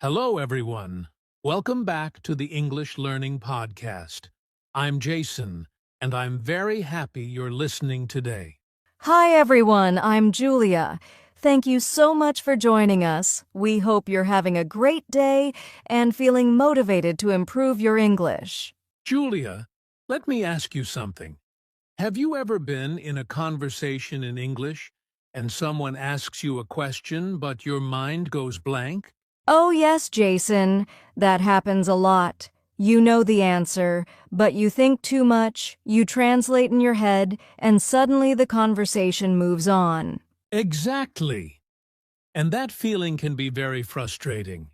Hello, everyone. Welcome back to the English Learning Podcast. I'm Jason, and I'm very happy you're listening today. Hi, everyone. I'm Julia. Thank you so much for joining us. We hope you're having a great day and feeling motivated to improve your English. Julia, let me ask you something. Have you ever been in a conversation in English and someone asks you a question but your mind goes blank? Oh, yes, Jason. That happens a lot. You know the answer, but you think too much, you translate in your head, and suddenly the conversation moves on. Exactly. And that feeling can be very frustrating.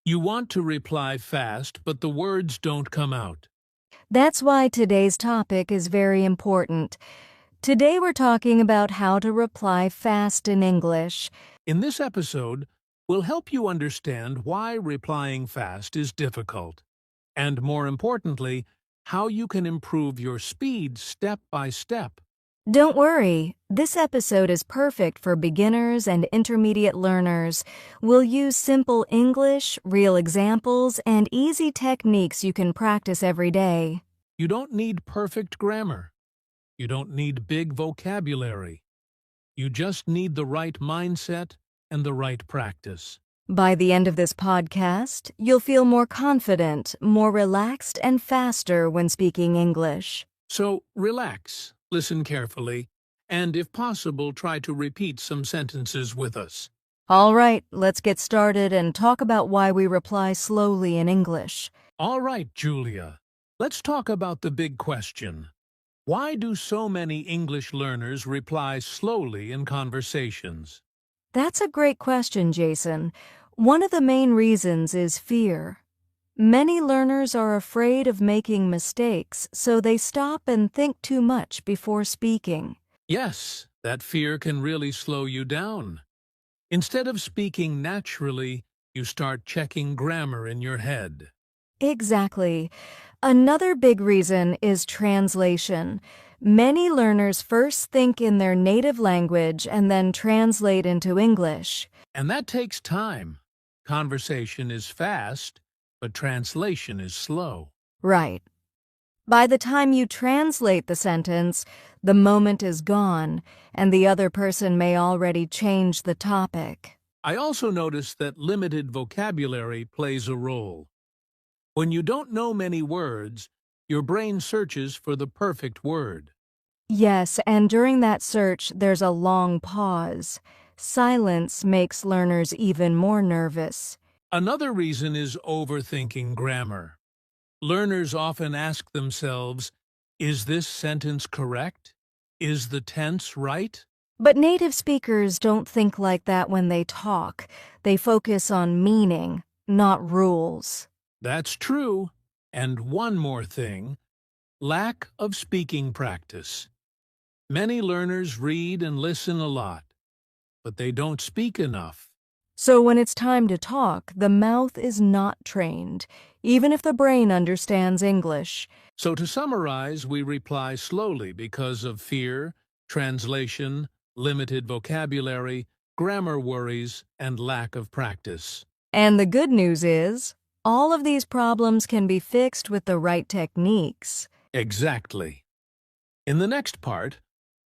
You want to reply fast, but the words don't come out. That's why today's topic is very important. Today we're talking about how to reply fast in English. In this episode, we'll help you understand why replying fast is difficult, and more importantly, how you can improve your speed step by step. Don't worry, this episode is perfect for beginners and intermediate learners. We'll use simple English, real examples, and easy techniques you can practice every day. You don't need perfect grammar. You don't need big vocabulary. You just need the right mindset and the right practice. By the end of this podcast, you'll feel more confident, more relaxed, and faster when speaking English. So relax, listen carefully, and if possible, try to repeat some sentences with us. All right, let's get started and talk about why we reply slowly in English. All right, Julia, let's talk about the big question. Why do so many English learners reply slowly in conversations? That's a great question, Jason. One of the main reasons is fear. Many learners are afraid of making mistakes, so they stop and think too much before speaking. Yes, that fear can really slow you down. Instead of speaking naturally, you start checking grammar in your head. Exactly. Another big reason is translation. Many learners first think in their native language and then translate into English. And that takes time. Conversation is fast, but translation is slow. Right. By the time you translate the sentence, the moment is gone, and the other person may already change the topic. I also notice that limited vocabulary plays a role. When you don't know many words, your brain searches for the perfect word. Yes, and during that search, there's a long pause. Silence makes learners even more nervous. Another reason is overthinking grammar. Learners often ask themselves, is this sentence correct? Is the tense right? But native speakers don't think like that when they talk. They focus on meaning, not rules. That's true. And one more thing, lack of speaking practice. Many learners read and listen a lot, but they don't speak enough. So when it's time to talk, the mouth is not trained, even if the brain understands English. So to summarize, we reply slowly because of fear, translation, limited vocabulary, grammar worries, and lack of practice. And the good news is, all of these problems can be fixed with the right techniques. Exactly. In the next part,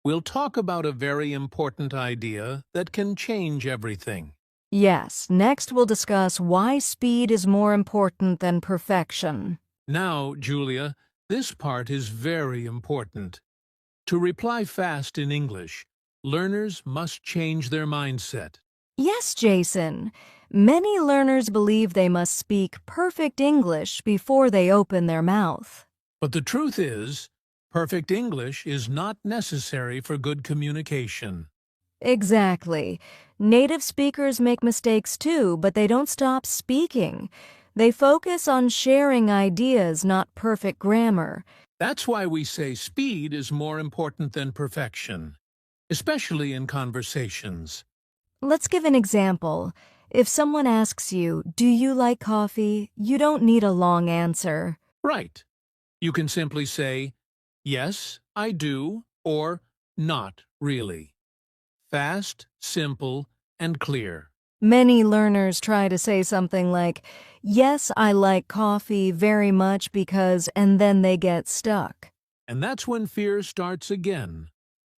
we'll talk about a very important idea that can change everything. Yes, next we'll discuss why speed is more important than perfection. Now, Julia, this part is very important. To reply fast in English, learners must change their mindset. Yes, Jason. Many learners believe they must speak perfect English before they open their mouth. But the truth is, perfect English is not necessary for good communication. Exactly. Native speakers make mistakes too, but they don't stop speaking. They focus on sharing ideas, not perfect grammar. That's why we say speed is more important than perfection, especially in conversations. Let's give an example. If someone asks you, "Do you like coffee?" you don't need a long answer. Right. You can simply say, yes, I do, or not really. Fast, simple, and clear. Many learners try to say something like, "Yes, I like coffee very much because," and then they get stuck. And that's when fear starts again.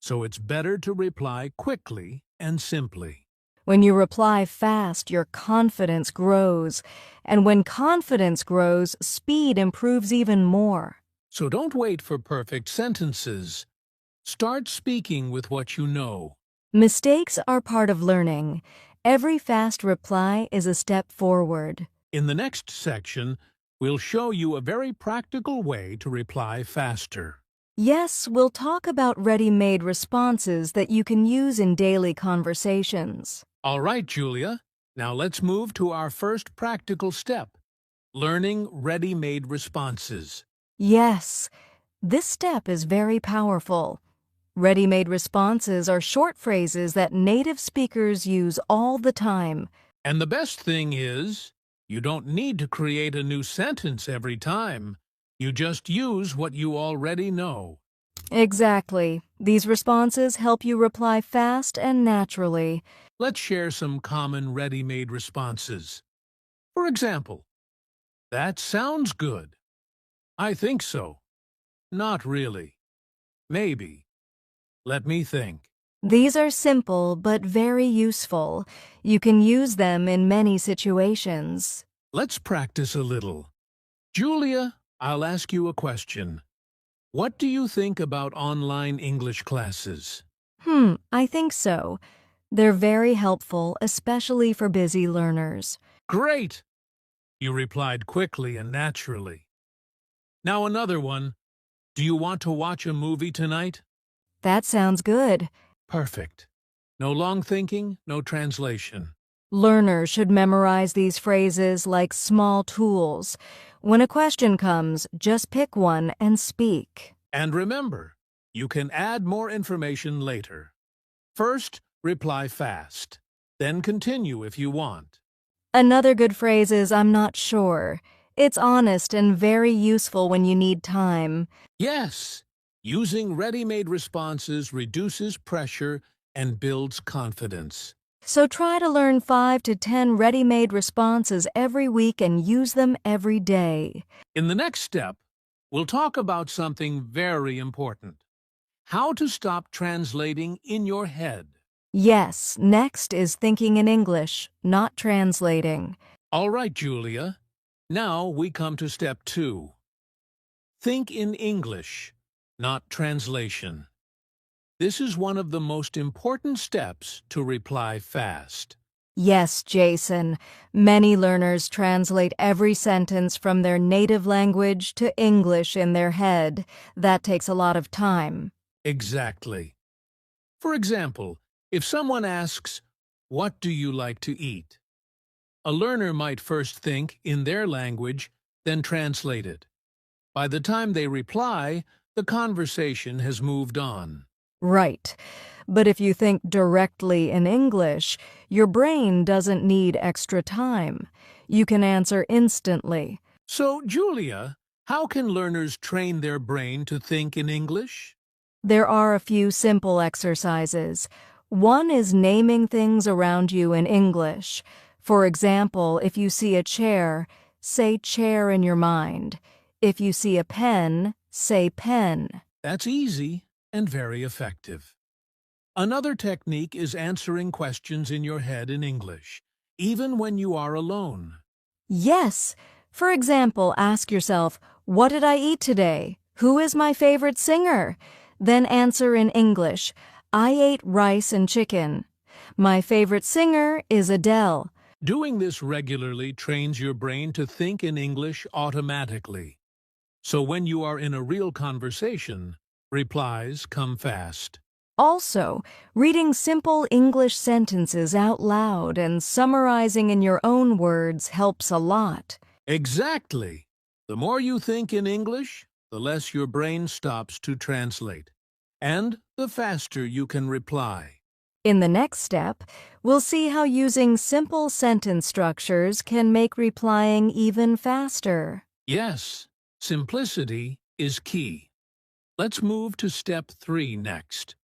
So it's better to reply quickly and simply. When you reply fast, your confidence grows. And when confidence grows, speed improves even more. So don't wait for perfect sentences. Start speaking with what you know. Mistakes are part of learning. Every fast reply is a step forward. In the next section, we'll show you a very practical way to reply faster. Yes, we'll talk about ready-made responses that you can use in daily conversations. All right, Julia. Now let's move to our first practical step, learning ready-made responses. Yes, this step is very powerful. Ready-made responses are short phrases that native speakers use all the time. And the best thing is, you don't need to create a new sentence every time. You just use what you already know. Exactly. These responses help you reply fast and naturally. Let's share some common ready-made responses. For example, that sounds good. I think so. Not really. Maybe. Let me think. These are simple but very useful. You can use them in many situations. Let's practice a little. Julia, I'll ask you a question. What do you think about online English classes? I think so. They're very helpful, especially for busy learners. Great! You replied quickly and naturally. Now another one. Do you want to watch a movie tonight? That sounds good. Perfect. No long thinking, no translation. Learners should memorize these phrases like small tools. When a question comes, just pick one and speak. And remember, you can add more information later. First, reply fast. Then continue if you want. Another good phrase is "I'm not sure." It's honest and very useful when you need time. Yes, using ready-made responses reduces pressure and builds confidence. So try to learn 5 to 10 ready-made responses every week and use them every day. In the next step, we'll talk about something very important. How to stop translating in your head. Yes, next is thinking in English, not translating. All right, Julia. Now we come to step 2. Think in English, not translation. This is one of the most important steps to reply fast. Yes, Jason. Many learners translate every sentence from their native language to English in their head. That takes a lot of time. Exactly. For example, if someone asks, "What do you like to eat?" a learner might first think in their language, then translate it. By the time they reply, the conversation has moved on. Right. But if you think directly in English, your brain doesn't need extra time. You can answer instantly. So, Julia, how can learners train their brain to think in English? There are a few simple exercises. One is naming things around you in English. For example, if you see a chair, say chair in your mind. If you see a pen, say pen. That's easy and very effective. Another technique is answering questions in your head in English, even when you are alone. Yes. For example, ask yourself, "What did I eat today? Who is my favorite singer?" Then answer in English, "I ate rice and chicken. My favorite singer is Adele." Doing this regularly trains your brain to think in English automatically. So when you are in a real conversation, replies come fast. Also, reading simple English sentences out loud and summarizing in your own words helps a lot. Exactly. The more you think in English, the less your brain stops to translate. And the faster you can reply. In the next step, we'll see how using simple sentence structures can make replying even faster. Yes, simplicity is key. Let's move to step 3 next.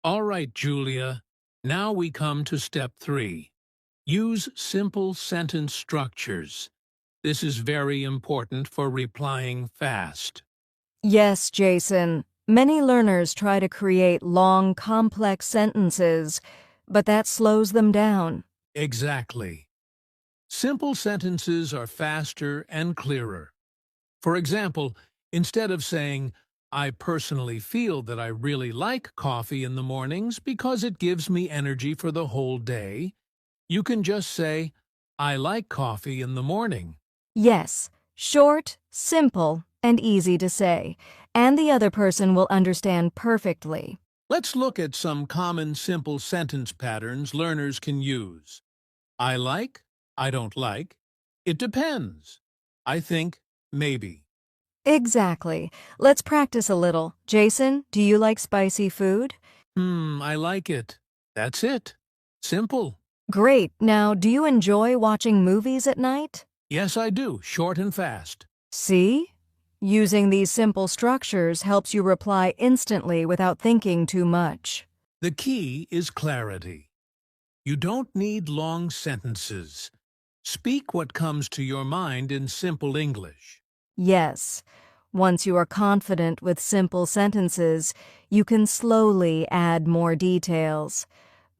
All right, Julia. Now we come to step 3. Use simple sentence structures. This is very important for replying fast. Yes, Jason. Many learners try to create long, complex sentences, but that slows them down. Exactly. Simple sentences are faster and clearer. For example, instead of saying, I personally feel that I really like coffee in the mornings because it gives me energy for the whole day, you can just say, I like coffee in the morning. Yes, short, simple, and easy to say, and the other person will understand perfectly. Let's look at some common simple sentence patterns learners can use. I like, I don't like, it depends, I think, maybe. Exactly. Let's practice a little. Jason, do you like spicy food? I like it. That's it. Simple. Great. Now, do you enjoy watching movies at night? Yes, I do. Short and fast. See? Using these simple structures helps you reply instantly without thinking too much. The key is clarity. You don't need long sentences. Speak what comes to your mind in simple English. Yes. Once you are confident with simple sentences, you can slowly add more details.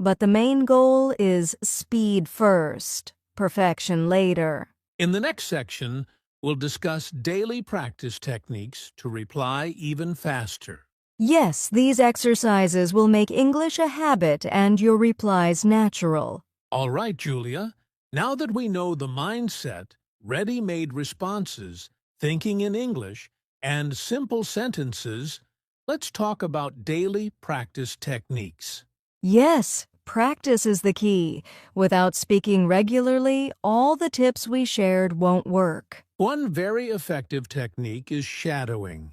But the main goal is speed first, perfection later. In the next section, we'll discuss daily practice techniques to reply even faster. Yes, these exercises will make English a habit and your replies natural. All right, Julia. Now that we know the mindset, ready-made responses, thinking in English, and simple sentences, let's talk about daily practice techniques. Yes, practice is the key. Without speaking regularly, all the tips we shared won't work. One very effective technique is shadowing.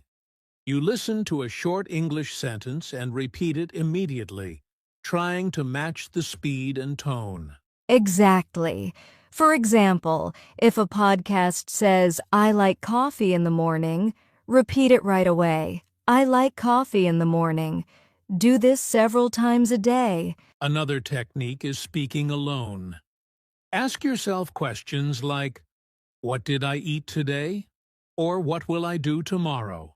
You listen to a short English sentence and repeat it immediately, trying to match the speed and tone. Exactly. For example, if a podcast says, I like coffee in the morning, repeat it right away. I like coffee in the morning. Do this several times a day. Another technique is speaking alone. Ask yourself questions like, what did I eat today? Or what will I do tomorrow?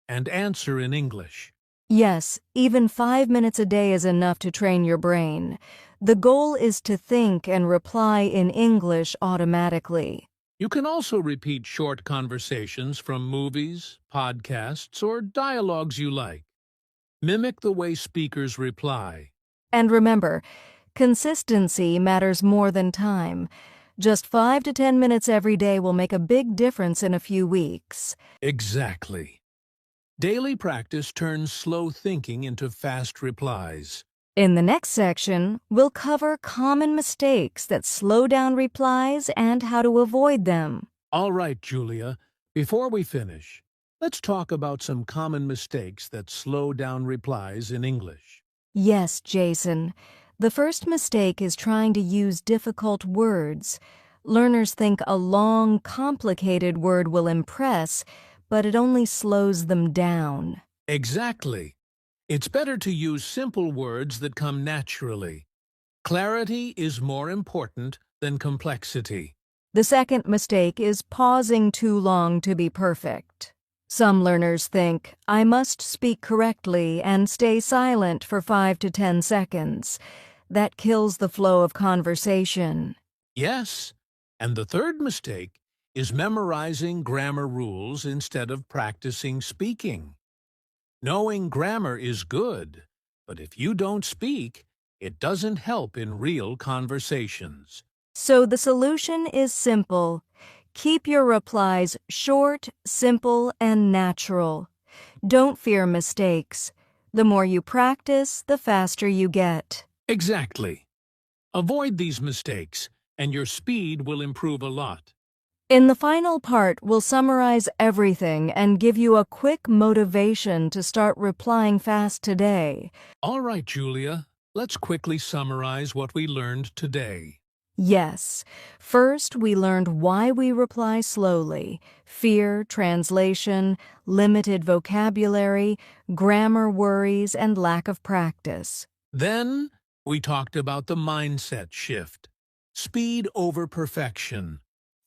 And answer in English. Yes, even 5 minutes a day is enough to train your brain. The goal is to think and reply in English automatically. You can also repeat short conversations from movies, podcasts, or dialogues you like. Mimic the way speakers reply. And remember, consistency matters more than time. Just 5 to 10 minutes every day will make a big difference in a few weeks. Exactly. Daily practice turns slow thinking into fast replies. In the next section, we'll cover common mistakes that slow down replies and how to avoid them. All right, Julia. Before we finish, let's talk about some common mistakes that slow down replies in English. Yes, Jason. The first mistake is trying to use difficult words. Learners think a long, complicated word will impress, but it only slows them down. Exactly. It's better to use simple words that come naturally. Clarity is more important than complexity. The second mistake is pausing too long to be perfect. Some learners think, I must speak correctly and stay silent for 5 to 10 seconds. That kills the flow of conversation. Yes, and the third mistake is memorizing grammar rules instead of practicing speaking. Knowing grammar is good, but if you don't speak, it doesn't help in real conversations. So the solution is simple. Keep your replies short, simple, and natural. Don't fear mistakes. The more you practice, the faster you get. Exactly. Avoid these mistakes, and your speed will improve a lot. In the final part, we'll summarize everything and give you a quick motivation to start replying fast today. All right, Julia, let's quickly summarize what we learned today. Yes. First, we learned why we reply slowly: fear, translation, limited vocabulary, grammar worries, and lack of practice. Then, we talked about the mindset shift. Speed over perfection.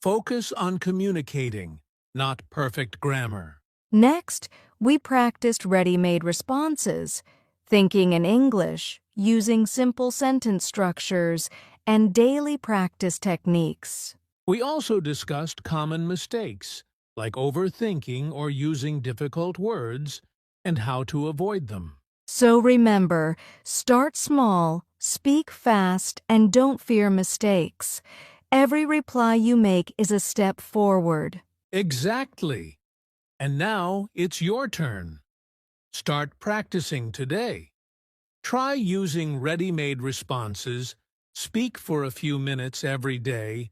Focus on communicating, not perfect grammar. Next, we practiced ready-made responses, thinking in English, using simple sentence structures, and daily practice techniques. We also discussed common mistakes, like overthinking or using difficult words, and how to avoid them. So remember, start small, speak fast, and don't fear mistakes. Every reply you make is a step forward. Exactly. And now it's your turn. Start practicing today. Try using ready-made responses, speak for a few minutes every day,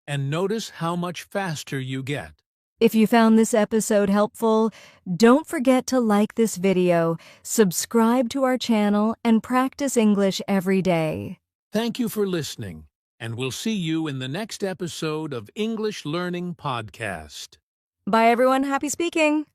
and notice how much faster you get. If you found this episode helpful, don't forget to like this video, subscribe to our channel, and practice English every day. Thank you for listening, and we'll see you in the next episode of English Learning Podcast. Bye everyone, happy speaking!